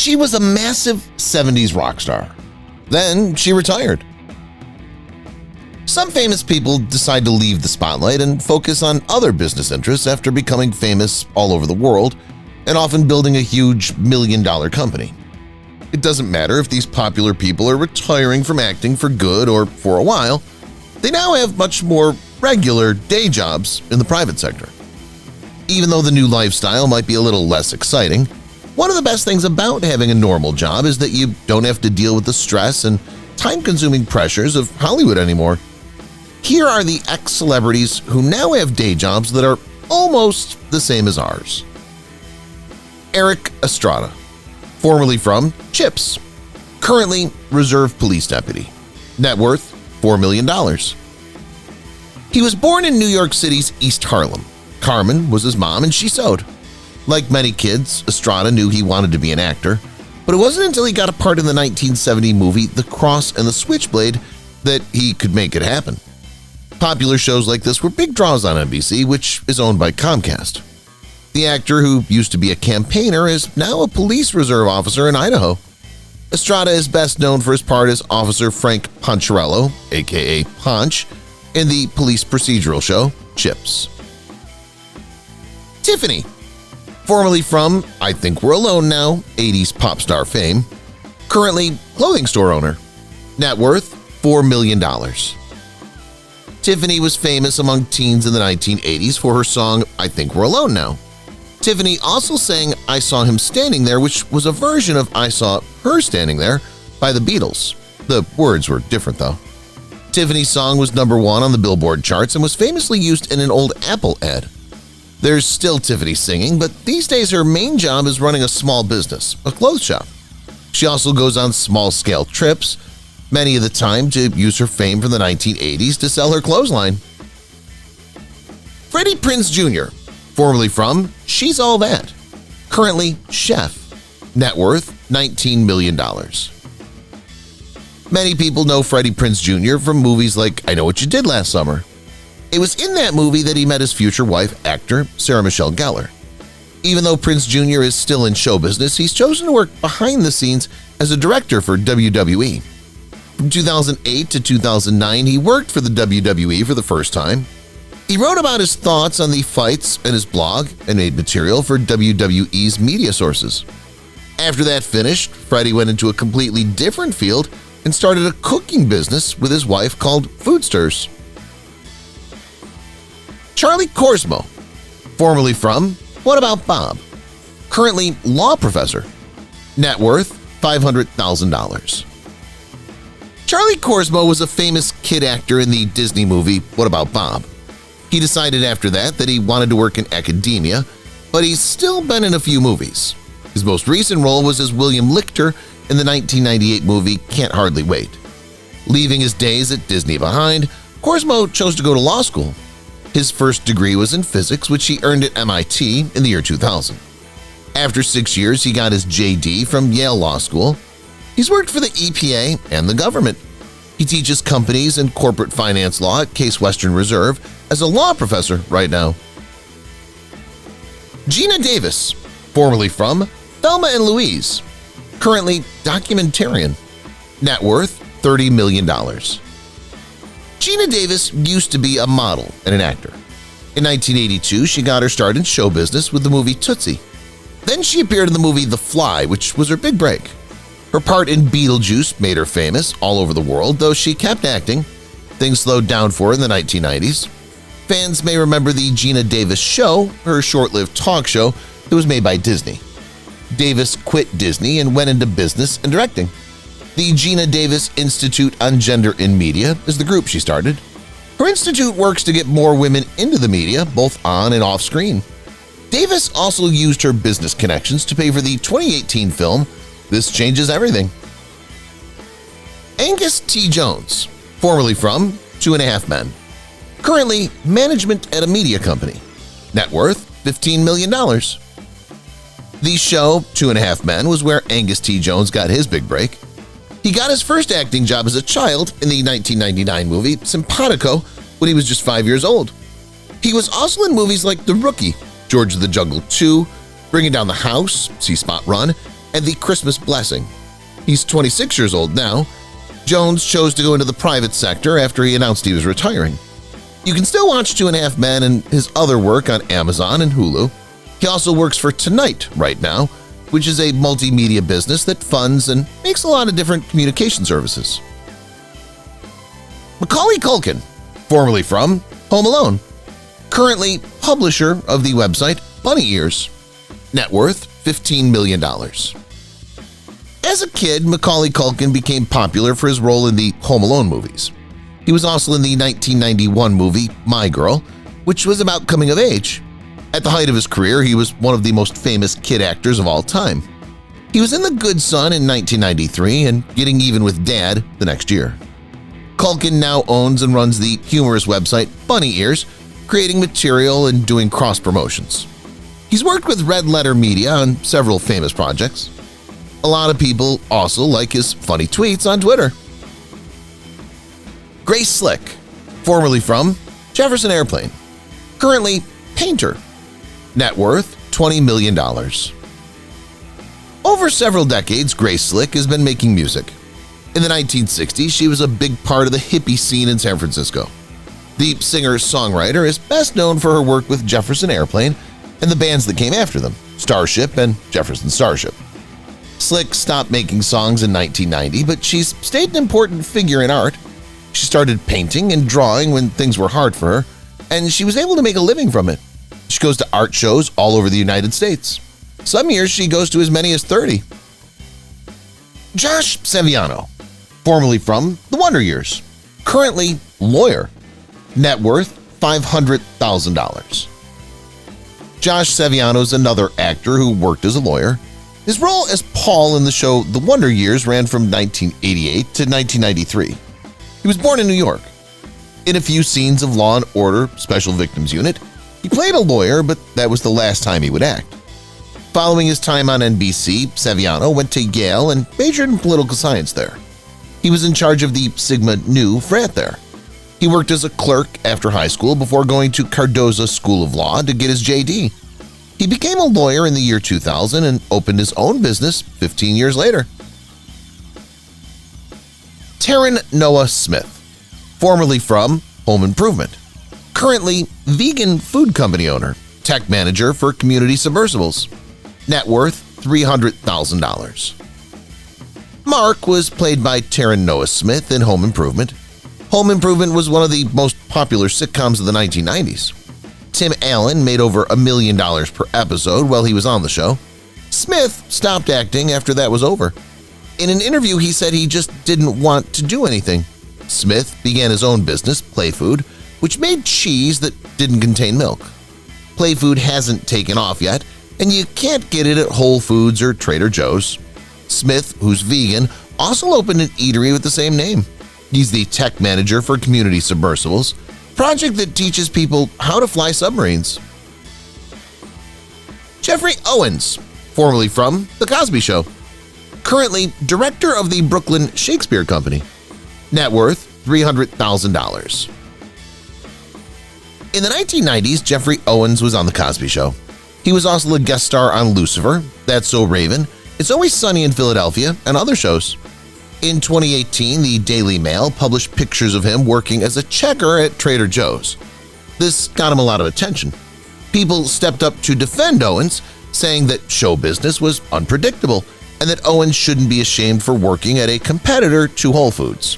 She was a massive 70s rock star. Then she retired. Some famous people decide to leave the spotlight and focus on other business interests after becoming famous all over the world and often building a huge million-dollar company. It doesn't matter if these popular people are retiring from acting for good or for a while, they now have much more regular day jobs in the private sector. Even though the new lifestyle might be a little less exciting, one of the best things about having a normal job is that you don't have to deal with the stress and time-consuming pressures of Hollywood anymore. Here are the ex-celebrities who now have day jobs that are almost the same as ours. Eric Estrada, formerly from Chips, currently Reserve Police Deputy, net worth $4 million. He was born in New York City's East Harlem. Carmen was his mom and she sewed. Like many kids, Estrada knew he wanted to be an actor, but it wasn't until he got a part in the 1970 movie The Cross and the Switchblade that he could make it happen. Popular shows like this were big draws on NBC, which is owned by Comcast. The actor, who used to be a campaigner, is now a police reserve officer in Idaho. Estrada is best known for his part as Officer Frank Poncherello, aka Ponch, in the police procedural show Chips. Tiffany, formerly from I Think We're Alone Now, 80s pop star fame, currently clothing store owner, net worth $4 million. Tiffany was famous among teens in the 1980s for her song I Think We're Alone Now. Tiffany also sang I Saw Him Standing There, which was a version of I Saw Her Standing There by the Beatles. The words were different though. Tiffany's song was #1 on the Billboard charts and was famously used in an old Apple ad. There's still Tiffany singing, but these days her main job is running a small business, a clothes shop. She also goes on small-scale trips, many of the time to use her fame from the 1980s to sell her clothesline. Freddy Prince Jr., formerly from She's All That, currently chef, net worth $19 million. Many people know Freddy Prince Jr. from movies like I Know What You Did Last Summer. It was in that movie that he met his future wife, actor Sarah Michelle Gellar. Even though Prince Jr. is still in show business, he's chosen to work behind the scenes as a director for WWE. From 2008 to 2009, he worked for the WWE for the first time. He wrote about his thoughts on the fights in his blog and made material for WWE's media sources. After that finished, Freddy went into a completely different field and started a cooking business with his wife called Foodsters. Charlie Korsmo, formerly from What About Bob, currently law professor, net worth $500,000. Charlie Korsmo was a famous kid actor in the Disney movie What About Bob. He decided after that he wanted to work in academia, but he's still been in a few movies. His most recent role was as William Lichter in the 1998 movie Can't Hardly Wait. Leaving his days at Disney behind, Korsmo chose to go to law school. His first degree was in physics, which he earned at MIT in the year 2000. After 6 years, he got his JD from Yale Law School. He's worked for the EPA and the government. He teaches companies and corporate finance law at Case Western Reserve as a law professor right now. Gina Davis, formerly from Thelma and Louise, currently documentarian, net worth $30 million. Gina Davis used to be a model and an actor. In 1982, she got her start in show business with the movie Tootsie. Then she appeared in the movie The Fly, which was her big break. Her part in Beetlejuice made her famous all over the world, though she kept acting. Things slowed down for her in the 1990s. Fans may remember the Gina Davis Show, her short-lived talk show that was made by Disney. Davis quit Disney and went into business and directing. The Gina Davis Institute on Gender in Media is the group she started. Her institute works to get more women into the media, both on and off screen. Davis also used her business connections to pay for the 2018 film This Changes Everything. Angus T Jones, formerly from 2.5 Men, currently management at a media company, net worth $15 million. The show 2.5 Men was where Angus T Jones got his big break. He got his first acting job as a child in the 1999 movie Simpatico when he was just 5 years old. He was also in movies like The Rookie, George of the Jungle 2, Bringing Down the House, See Spot Run, and The Christmas Blessing. He's 26 years old now. Jones chose to go into the private sector after he announced he was retiring. You can still watch 2.5 Men and his other work on Amazon and Hulu. He also works for Tonight right now, which is a multimedia business that funds and makes a lot of different communication services. Macaulay Culkin, formerly from Home Alone, currently publisher of the website Bunny Ears, net worth $15 million. As a kid, Macaulay Culkin became popular for his role in the Home Alone movies. He was also in the 1991 movie My Girl, which was about coming of age. At the height of his career, he was one of the most famous kid actors of all time. He was in The Good Son in 1993 and Getting Even with Dad the next year. Culkin now owns and runs the humorous website Bunny Ears, creating material and doing cross-promotions. He's worked with Red Letter Media on several famous projects. A lot of people also like his funny tweets on Twitter. Grace Slick, formerly from Jefferson Airplane, currently painter, net worth $20 million. Over several decades, Grace Slick has been making music. In the 1960s, she was a big part of the hippie scene in San Francisco. The singer-songwriter is best known for her work with Jefferson Airplane and the bands that came after them, Starship and Jefferson Starship. Slick stopped making songs in 1990, but she's stayed an important figure in art. She started painting and drawing when things were hard for her, and she was able to make a living from it. She goes to art shows all over the United States. Some years she goes to as many as 30. Josh Saviano, formerly from The Wonder Years, currently lawyer, net worth $500,000. Josh Saviano is another actor who worked as a lawyer. His role as Paul in the show The Wonder Years ran from 1988 to 1993. He was born in New York. In a few scenes of Law & Order Special Victims Unit, he played a lawyer, but that was the last time he would act. Following his time on NBC, Saviano went to Yale and majored in political science there. He was in charge of the Sigma Nu frat there. He worked as a clerk after high school before going to Cardozo School of Law to get his JD. He became a lawyer in the year 2000 and opened his own business 15 years later. Taran Noah Smith, formerly from Home Improvement, currently vegan food company owner, tech manager for Community Submersibles, net worth $300,000. Mark was played by Taran Noah Smith in Home Improvement. Home Improvement was one of the most popular sitcoms of the 1990s. Tim Allen made over $1 million per episode while he was on the show. Smith stopped acting after that was over. In an interview, he said he just didn't want to do anything. Smith began his own business, Playfood, which made cheese that didn't contain milk. Playfood hasn't taken off yet, and you can't get it at Whole Foods or Trader Joe's. Smith, who's vegan, also opened an eatery with the same name. He's the tech manager for Community Submersibles, a project that teaches people how to fly submarines. Jeffrey Owens, formerly from The Cosby Show, currently director of the Brooklyn Shakespeare Company, net worth $300,000. In the 1990s, Jeffrey Owens was on The Cosby Show. He was also a guest star on Lucifer, That's So Raven, It's Always Sunny in Philadelphia, and other shows. In 2018, the Daily Mail published pictures of him working as a checker at Trader Joe's. This got him a lot of attention. People stepped up to defend Owens, saying that show business was unpredictable and that Owens shouldn't be ashamed for working at a competitor to Whole Foods.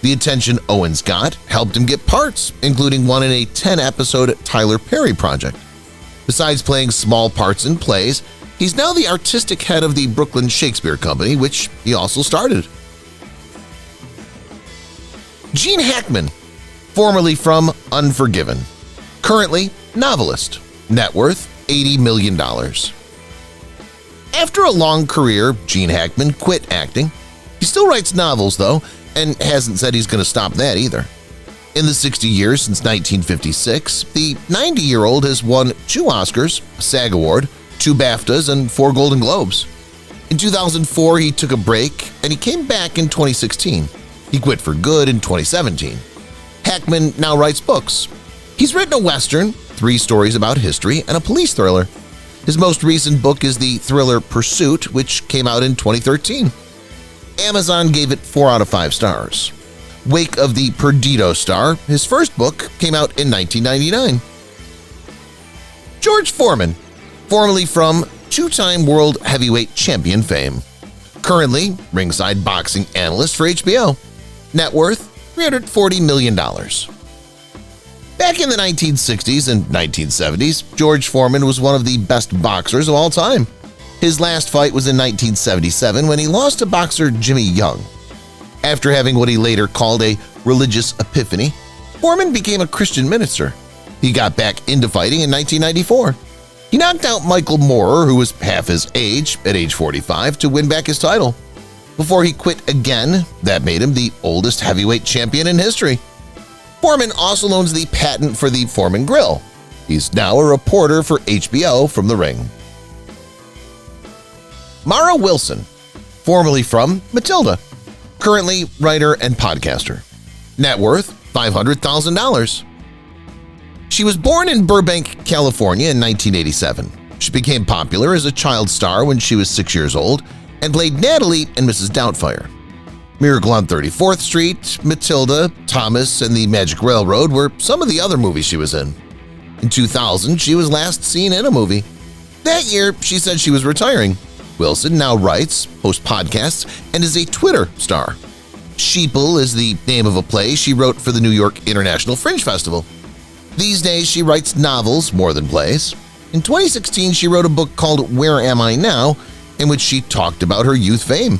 The attention Owens got helped him get parts, including one in a 10-episode Tyler Perry project. Besides playing small parts in plays, he's now the artistic head of the Brooklyn Shakespeare Company, which he also started. Gene Hackman, formerly from Unforgiven, currently novelist, net worth $80 million. After a long career, Gene Hackman quit acting. He still writes novels, though, and hasn't said he's going to stop that either. In the 60 years since 1956, the 90-year-old has won 2 Oscars, a SAG Award, 2 BAFTAs, and 4 Golden Globes. In 2004, he took a break, and he came back in 2016. He quit for good in 2017. Hackman now writes books. He's written a Western, 3 stories about history, and a police thriller. His most recent book is the thriller Pursuit, which came out in 2013. Amazon gave it 4 out of 5 stars. Wake of the Perdido Star, his first book, came out in 1999. George Foreman, formerly from two-time world heavyweight champion fame. Currently, ringside boxing analyst for HBO. Net worth $340 million. Back in the 1960s and 1970s, George Foreman was one of the best boxers of all time. His last fight was in 1977 when he lost to boxer Jimmy Young. After having what he later called a religious epiphany, Foreman became a Christian minister. He got back into fighting in 1994. He knocked out Michael Moorer, who was half his age, at age 45, to win back his title. Before he quit again, that made him the oldest heavyweight champion in history. Foreman also owns the patent for the Foreman Grill. He's now a reporter for HBO from the ring. Mara Wilson, formerly from Matilda, currently writer and podcaster. Net worth $500,000. She was born in Burbank, California in 1987. She became popular as a child star when she was 6 years old and played Natalie in Mrs. Doubtfire. Miracle on 34th Street, Matilda, Thomas, and the Magic Railroad were some of the other movies she was in. In 2000, she was last seen in a movie. That year, she said she was retiring. Wilson now writes, hosts podcasts, and is a Twitter star. Sheeple is the name of a play she wrote for the New York International Fringe Festival. These days, she writes novels more than plays. In 2016, she wrote a book called Where Am I Now?, in which she talked about her youth fame.